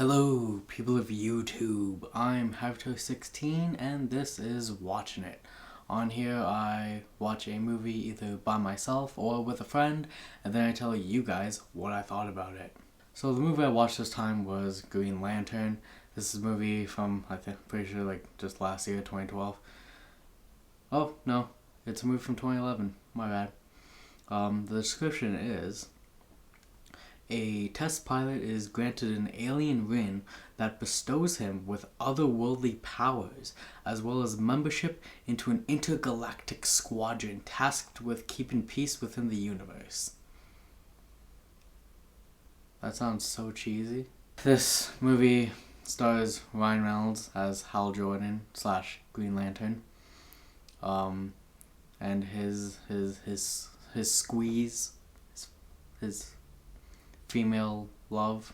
Hello, people of YouTube. I'm Havto16 and this is Watchin' It. On here, I watch a movie either by myself or with a friend, and then I tell you guys what I thought about it. So the movie I watched this time was Green Lantern. This is a movie from, pretty sure just last year, 2012. Oh, no, it's a movie from 2011. My bad. The description is: a test pilot is granted an alien ring that bestows him with otherworldly powers, as well as membership into an intergalactic squadron tasked with keeping peace within the universe. That sounds so cheesy. This movie stars Ryan Reynolds as Hal Jordan / Green Lantern. And his squeeze, his female love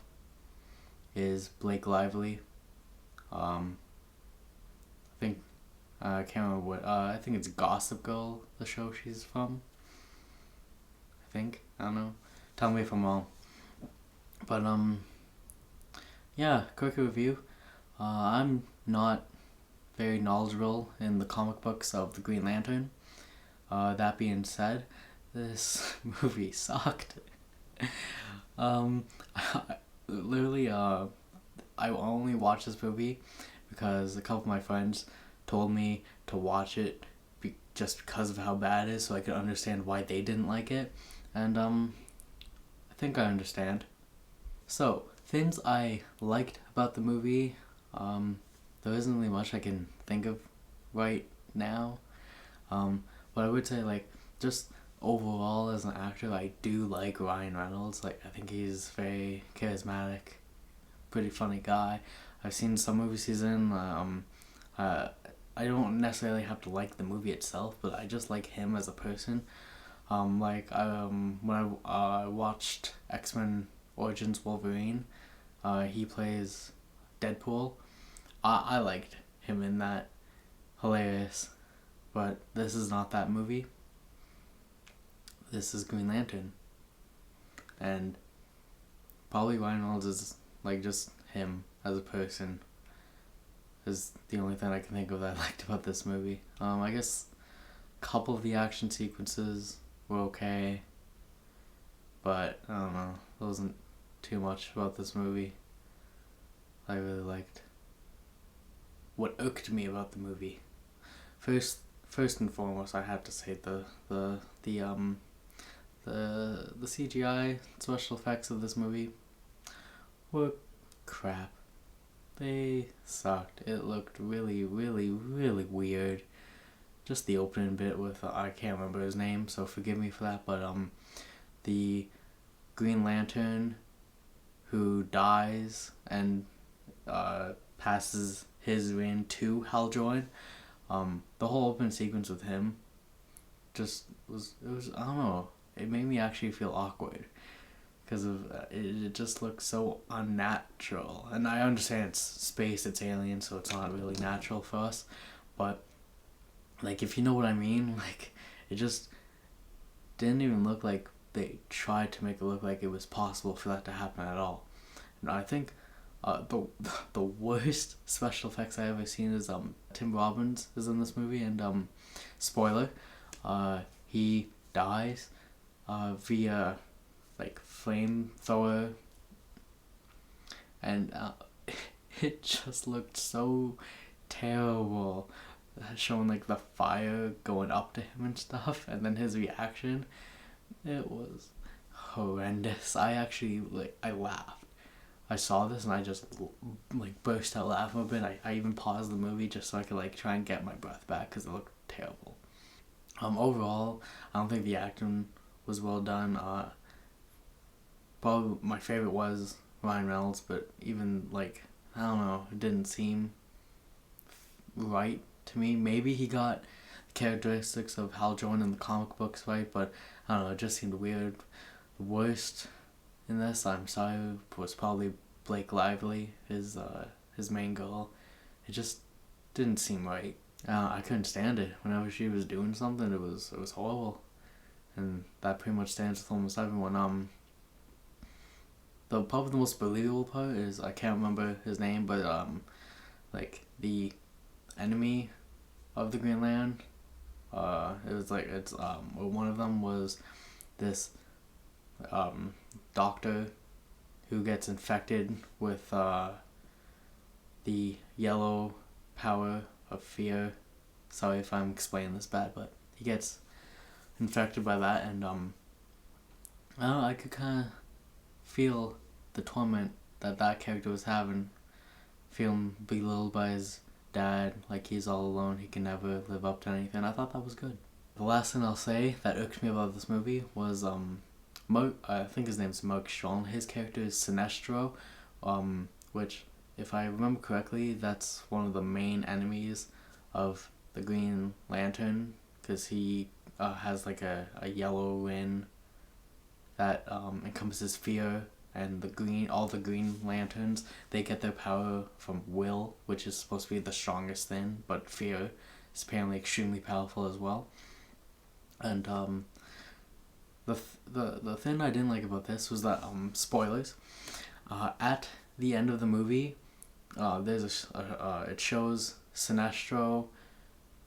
is Blake Lively. I think I can't remember what. I think it's Gossip Girl, the show she's from. I don't know. Tell me if I'm wrong. But yeah. Quick review. I'm not very knowledgeable in the comic books of the Green Lantern. That being said, this movie sucked. Literally, I only watched this movie because a couple of my friends told me to watch it just because of how bad it is, so I could understand why they didn't like it, and I think I understand. So, things I liked about the movie, there isn't really much I can think of right now, but I would say, just overall as an actor, I do like Ryan Reynolds. I think he's very charismatic, pretty funny guy. I've seen some movies he's in. I don't necessarily have to like the movie itself, but I just like him as a person. When I watched X-Men Origins Wolverine, he plays Deadpool. I liked him in that. Hilarious. But this is not that movie. This is Green Lantern. And probably Ryan Reynolds is just him as a person is the only thing I can think of that I liked about this movie. I guess a couple of the action sequences were okay, but I don't know. There wasn't too much about this movie I really liked. What irked me about the movie, first and foremost, I have to say the CGI special effects of this movie were crap. They sucked. It looked really, really, really weird. Just the opening bit with I can't remember his name, so forgive me for that. But the Green Lantern who dies and passes his ring to Hal Jordan. The whole open sequence with him just was I don't know. It made me actually feel awkward because of it just looks so unnatural. And I understand it's space, it's alien, so it's not really natural for us. But if you know what I mean, it just didn't even look like they tried to make it look like it was possible for that to happen at all. And I think the worst special effects I ever seen is Tim Robbins is in this movie, and spoiler, he dies via flamethrower, and it just looked so terrible, showing the fire going up to him and stuff, and then his reaction. It was horrendous. I actually I laughed. I saw this and I just burst out laughing a bit. I even paused the movie just so I could try and get my breath back because it looked terrible. Overall, I don't think the acting was well done. Probably my favorite was Ryan Reynolds, but even I don't know, it didn't seem right to me. Maybe he got characteristics of Hal Jordan in the comic books right, but I don't know, it just seemed weird. The worst in this, I'm sorry, was probably Blake Lively, his main girl. It just didn't seem right. I couldn't stand it. Whenever she was doing something, it was horrible, and that pretty much stands with almost everyone. probably the most believable part is I can't remember his name, but like the enemy of the Green Lantern. It was like one of them was this doctor who gets infected with the yellow power of fear. Sorry if I'm explaining this bad, but he gets infected by that, and I don't know, I could kind of feel the torment that character was having, feeling belittled by his dad, like he's all alone, he can never live up to anything. I thought that was good. The last thing I'll say that irked me about this movie was I think his name's Mark Strong. His character is Sinestro, which, if I remember correctly, that's one of the main enemies of the Green Lantern, because he has like a yellow ring that encompasses fear, and all the Green Lanterns, they get their power from will, which is supposed to be the strongest thing, but fear is apparently extremely powerful as well. And the thing I didn't like about this was that spoilers. At the end of the movie, it shows Sinestro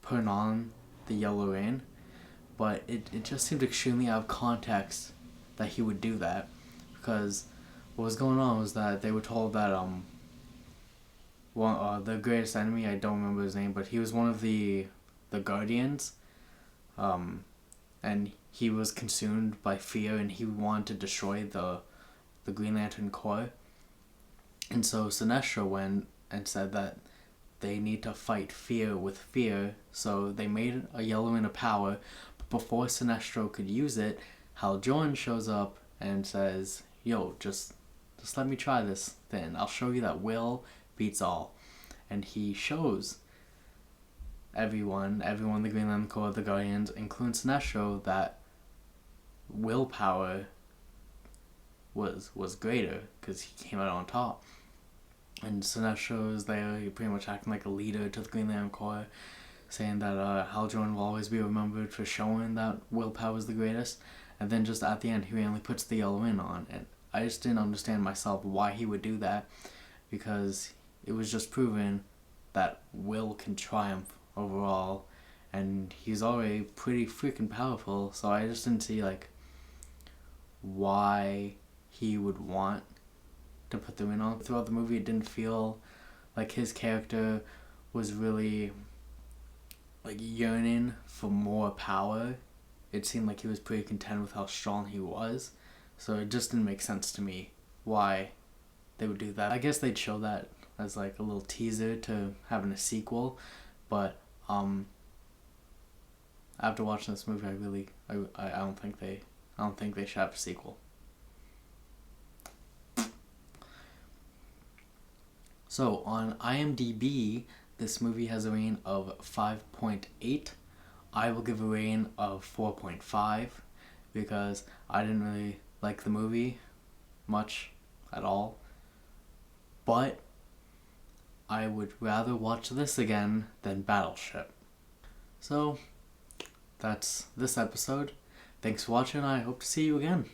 putting on the yellow ring, but it just seemed extremely out of context that he would do that, because what was going on was that they were told that the greatest enemy, I don't remember his name, but he was one of the Guardians, and he was consumed by fear, and he wanted to destroy the Green Lantern Corps. And so Sinestro went and said that they need to fight fear with fear, so they made a yellow ring of power, but before Sinestro could use it, Hal Jordan shows up and says, yo, just let me try this thing. I'll show you that will beats all. And he shows everyone, the Green Lantern Corps, the Guardians, including Sinestro, that willpower was greater, because he came out on top. And Sinestro is there, he pretty much acting like a leader to the Green Lantern Corps, saying that Hal Jordan will always be remembered for showing that willpower is the greatest. And then just at the end, he randomly puts the yellow ring on. And I just didn't understand myself why he would do that, because it was just proven that will can triumph overall, and he's already pretty freaking powerful, so I just didn't see like why he would want to put the ring on. Throughout the movie, it didn't feel like his character was really like yearning for more power. It seemed like he was pretty content with how strong he was, so it just didn't make sense to me why they would do that. I guess they'd show that as like a little teaser to having a sequel, but after watching this movie, I don't think they should have a sequel. So on IMDb, this movie has a rating of 5.8. I will give a rating of 4.5 because I didn't really like the movie much at all. But I would rather watch this again than Battleship. So that's this episode. Thanks for watching. I hope to see you again.